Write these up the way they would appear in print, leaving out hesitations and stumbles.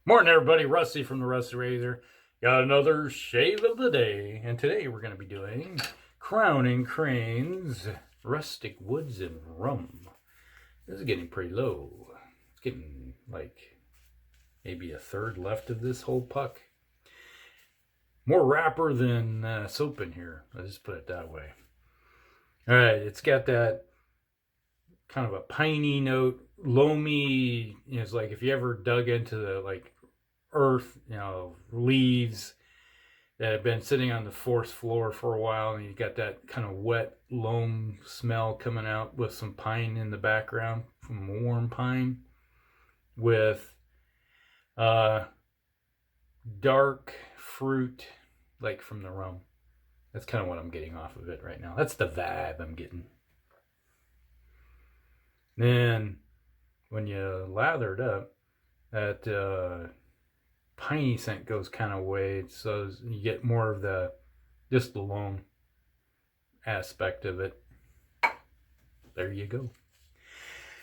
Morning, everybody. Rusty from the Rusty Razor. Got another shave of the day, and today we're going to be doing Crowne and Crane's Rustic Woods and Rum. This is getting pretty low. It's getting like maybe a third left of this whole puck. More wrapper than soap in here. Let's just put it that way. All right, it's got that kind of a piney note, loamy. It's like if you ever dug into the earth, leaves that have been sitting on the fourth floor for a while, and you got that kind of wet loam smell coming out with some pine in the background, from warm pine, with dark fruit like from the rum. That's kind of what I'm getting off of it right now. That's the vibe I'm getting. Then when you lather it up, that piney scent goes kind of away, so you get more of the loam aspect of it. There you go.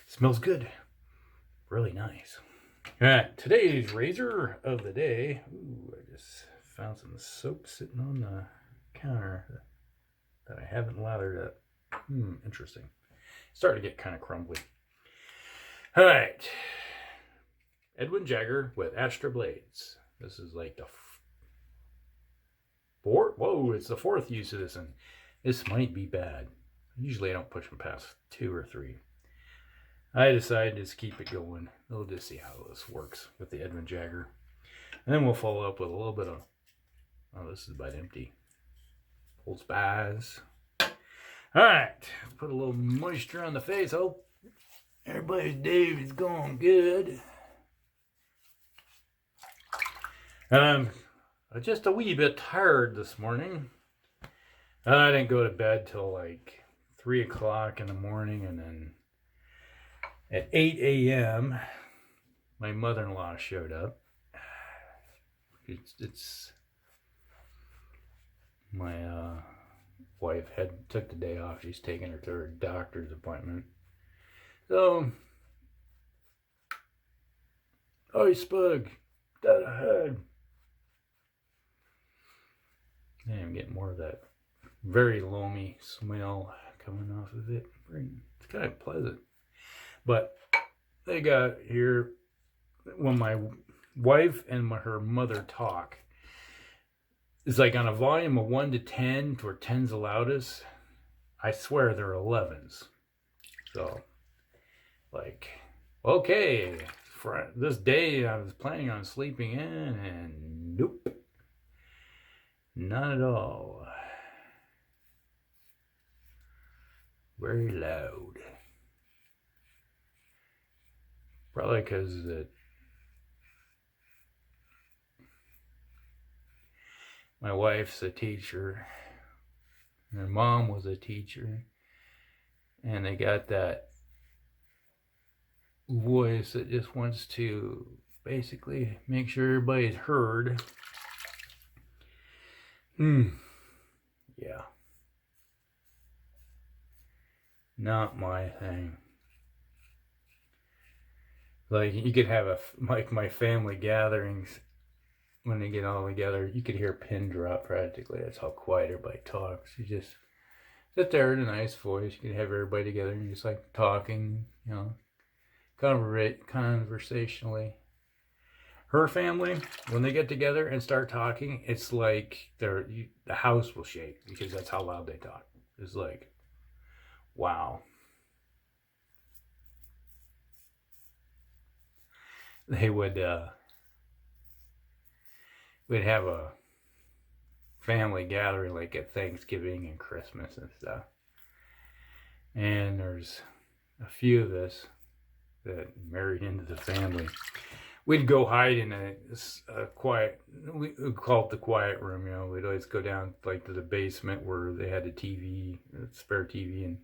Smells good. Really nice. All right, today's razor of the day. Ooh, I just found some soap sitting on the counter that I haven't lathered up. Interesting. Starting to get kind of crumbly. All right. Edwin Jagger with Astra blades. This is like the fourth. Whoa, it's the fourth use of this, and this might be bad. Usually I don't push them past 2 or 3. I decided to just keep it going. We'll just see how this works with the Edwin Jagger. And then we'll follow up with a little bit of, this is about empty. Old Spice. All right, put a little moisture on the face. Hope everybody's day is going good. I'm just a wee bit tired this morning. I didn't go to bed till like 3 o'clock in the morning, and then at 8 a.m. my mother-in-law showed up. It's my wife took the day off. She's taking her to her doctor's appointment. So, oh, Spug, that ahead. And I'm getting more of that very loamy smell coming off of it. It's kind of pleasant. But they got here, when my wife and her mother talk, it's like on a volume of 1 to 10, where 10's the loudest. I swear they're 11s. So, okay, for this day I was planning on sleeping in, and nope. Not at all. Very loud. Probably because my wife's a teacher. Her mom was a teacher. And they got that voice that just wants to basically make sure everybody's heard. Yeah. Not my thing. Like, you could have my family gatherings, when they get all together, you could hear a pin drop practically. That's how quiet everybody talks. You just sit there in a nice voice. You could have everybody together and just like talking, conversationally. Her family, when they get together and start talking, it's like the house will shake, because that's how loud they talk. It's like, wow. They would we'd have a family gathering like at Thanksgiving and Christmas and stuff. And there's a few of us that married into the family. We'd go hide in a quiet, we call it the quiet room, We'd always go down like to the basement where they had a TV, a spare TV,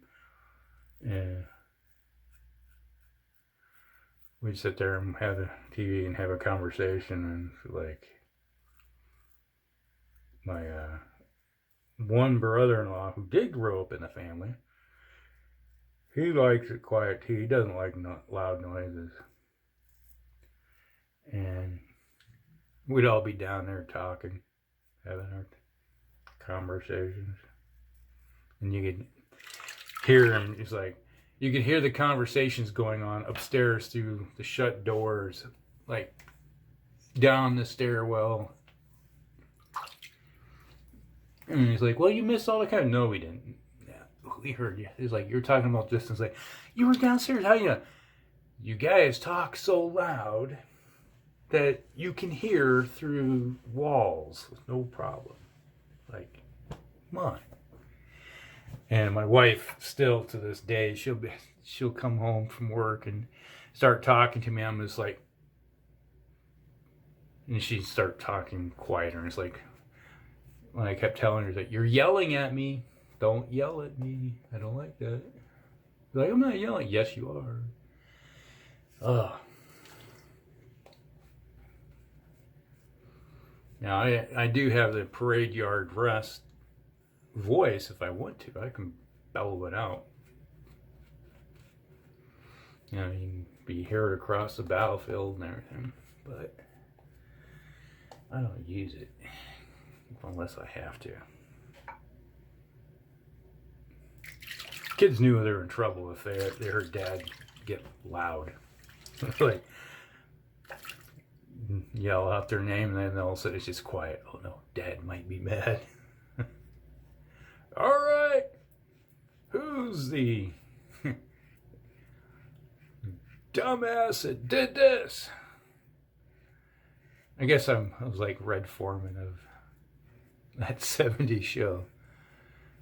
and we'd sit there and have the TV and have a conversation. And like, my one brother-in-law who did grow up in the family, he likes it quiet too. He doesn't like loud noises. And we'd all be down there talking, having our conversations. And you could hear him, it's like, you could hear the conversations going on upstairs through the shut doors, like down the stairwell. And he's like, well, you missed all the kind of, no, we didn't. Yeah, we heard you. He's like, you're talking about distance. Like, you were downstairs. How you? You guys talk so loud that you can hear through walls with no problem. Like, come on. And my wife, still to this day, she'll come home from work and start talking to me. I'm just like, and she'd start talking quieter. And it's like, when I kept telling her that you're yelling at me, don't yell at me. I don't like that. Like, I'm not yelling. Yes, you are. Ugh. Now, I do have the parade yard rest voice if I want to. I can bellow it out. You know, you can be heard across the battlefield and everything, but I don't use it unless I have to. Kids knew they were in trouble if they heard Dad get loud. Like, yell out their name, and then all of a sudden it's just quiet. Oh no, Dad might be mad. All right, who's the dumbass that did this? I guess I was like Red Foreman of that 70s show.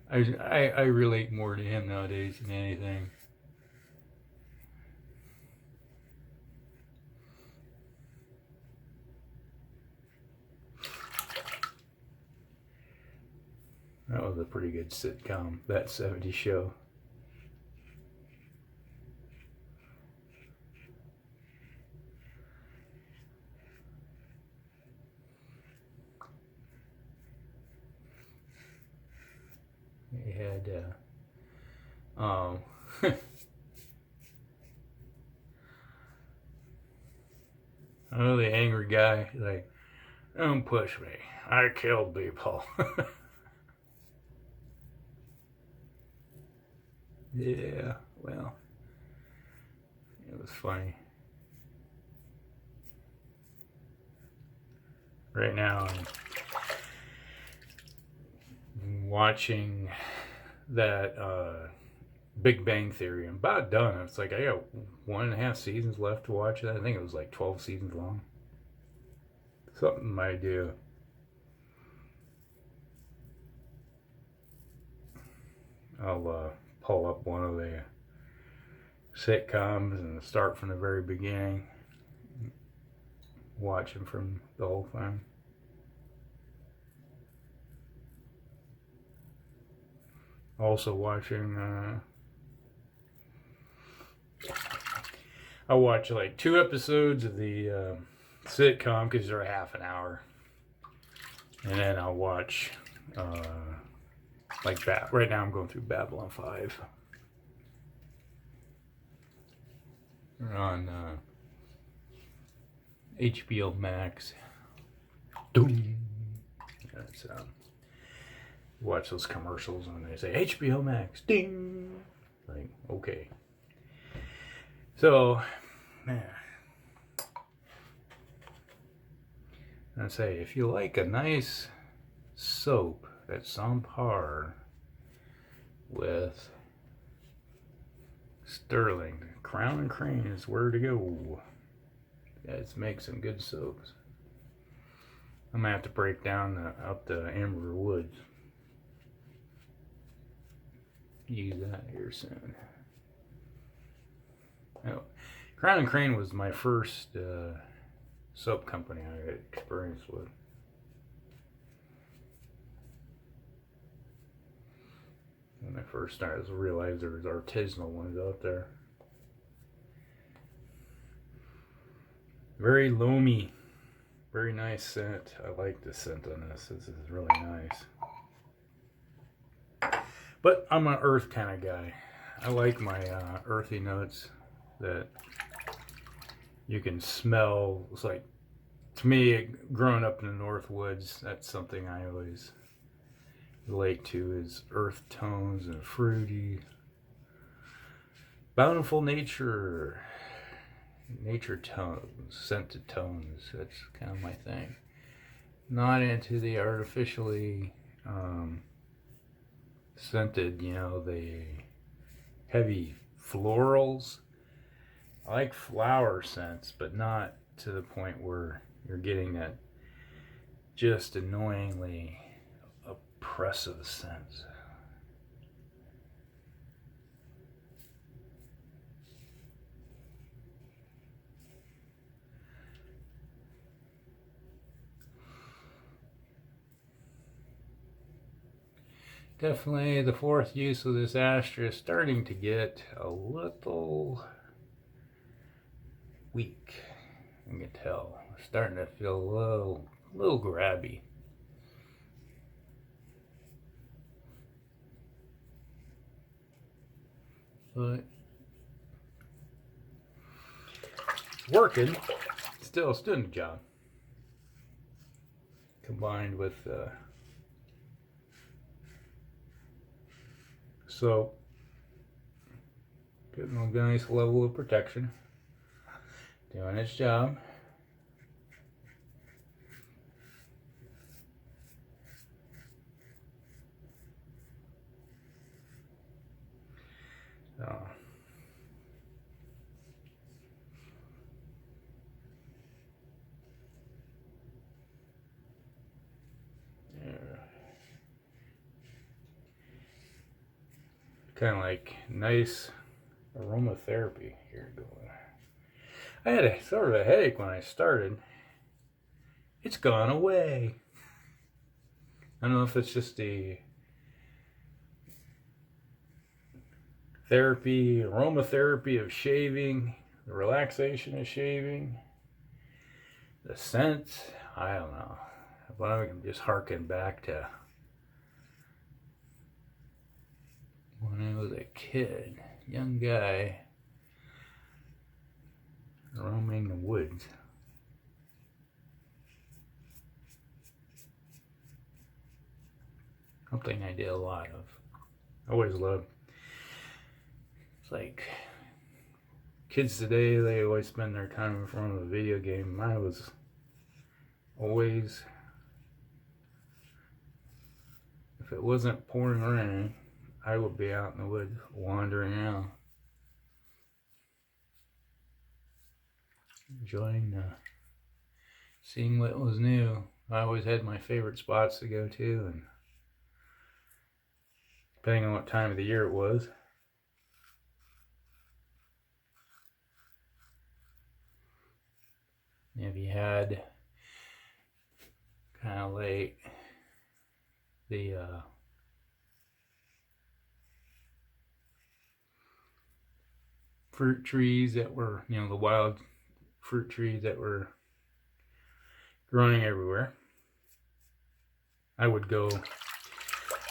I relate more to him nowadays than anything. That was a pretty good sitcom, that 70s show. They had, I know the angry guy, like, don't push me, I killed people. Yeah, well, it was funny. Right now, I'm watching that Big Bang Theory. I'm about done. It's like I got 1.5 seasons left to watch it. I think it was like 12 seasons long. Something I do. I'll pull up one of the sitcoms and start from the very beginning, watch them from the whole thing. Also watching, I watch like 2 episodes of the sitcom because they're half an hour, and then I'll watch like that. Right now I'm going through Babylon 5. We're on HBO Max. Doom. That's watch those commercials when they say HBO Max. Ding. Like, okay. So, man. I say, if you like a nice soap that's on par with Sterling, Crowne and Crane is where to go. Let's make some good soaps. I'm gonna have to break down up the Amber Woods. Use that here soon. Oh, Crowne and Crane was my first soap company I had experience with. When I first started, I realized there was artisanal ones out there. Very loamy, very nice scent. I like the scent on this. This is really nice. But I'm an earth kind of guy. I like my earthy notes that you can smell. It's like to me, growing up in the North Woods, that's something I always relate to, is earth tones and fruity, bountiful nature tones, scented tones. That's kind of my thing. Not into the artificially scented, the heavy florals. I like flower scents, but not to the point where you're getting that just annoyingly oppressive sense. Definitely the fourth use of this Astra is starting to get a little weak. I can tell. It's starting to feel a little grabby. But it's working. Still doing the job. Combined with soap, getting a nice level of protection, doing its job. Kind of like nice aromatherapy here going. I had a sort of a headache when I started. It's gone away. I don't know if it's just the aromatherapy of shaving, the relaxation of shaving, the scent. I don't know. But I'm just harking back to when I was a kid, young guy, roaming the woods. Something I did a lot of. I always loved. It's like kids today, they always spend their time in front of a video game. I was always, if it wasn't pouring rain, I would be out in the woods wandering around, enjoying seeing what was new. I always had my favorite spots to go to, and depending on what time of the year it was. If you had kind of like the fruit trees that were, the wild fruit trees that were growing everywhere, I would go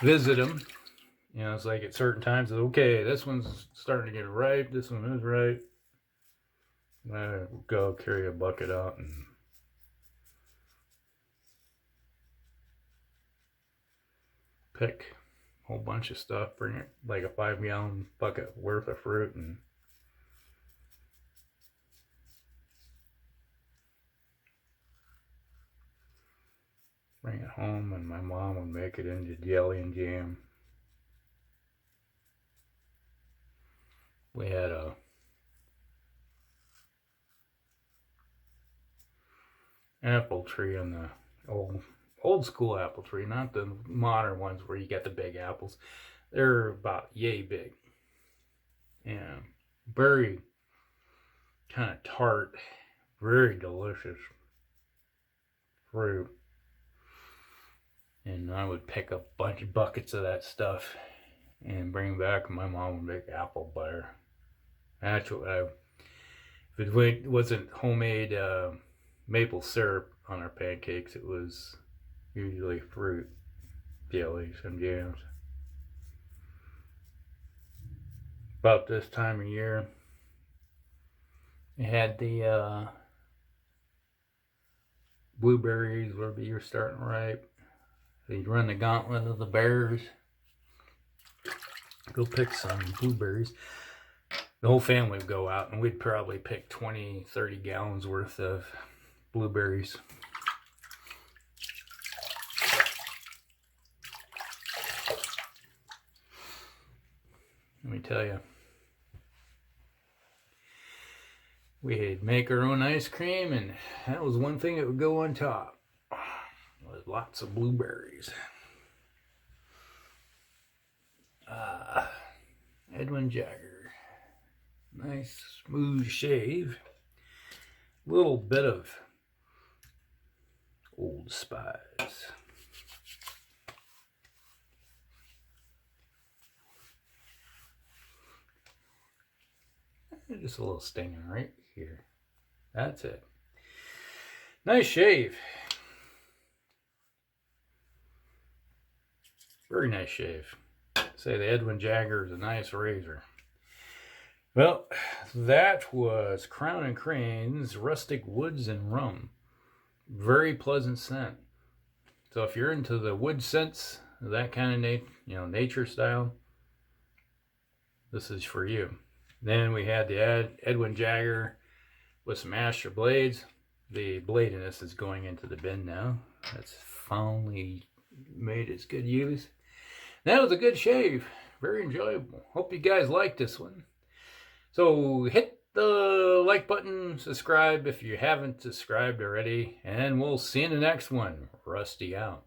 visit them. It's like at certain times, okay, this one's starting to get ripe, this one is ripe. I would go carry a bucket out and pick a whole bunch of stuff, bring it like a 5-gallon bucket worth of fruit, and bring it home, and my mom would make it into jelly and jam. We had a apple tree on the old school apple tree, not the modern ones where you get the big apples. They're about yay big and very kind of tart, very delicious fruit. And I would pick up a bunch of buckets of that stuff and bring back, and my mom would make apple butter. Actually, if it wasn't homemade maple syrup on our pancakes, it was usually fruit, jellies, and jams. About this time of year, we had the blueberries, whatever you're starting to ripe. So you'd run the gauntlet of the bears. Go pick some blueberries. The whole family would go out and we'd probably pick 20, 30 gallons worth of blueberries. Let me tell you, we'd make our own ice cream, and that was one thing that would go on top, with lots of blueberries. Edwin Jagger, nice smooth shave, little bit of Old Spice. Just a little stinging right here. That's it. Nice shave. Very nice shave. Say the Edwin Jagger is a nice razor. Well, that was Crowne and Crane's Rustic Woods and Rum. Very pleasant scent. So if you're into the wood scents, that kind of nature style, this is for you. Then we had the Edwin Jagger with some Astra blades. The bladiness is going into the bin now. That's finally made its good use. That was a good shave. Very enjoyable. Hope you guys liked this one. So hit the like button, subscribe if you haven't subscribed already, and we'll see you in the next one. Rusty out.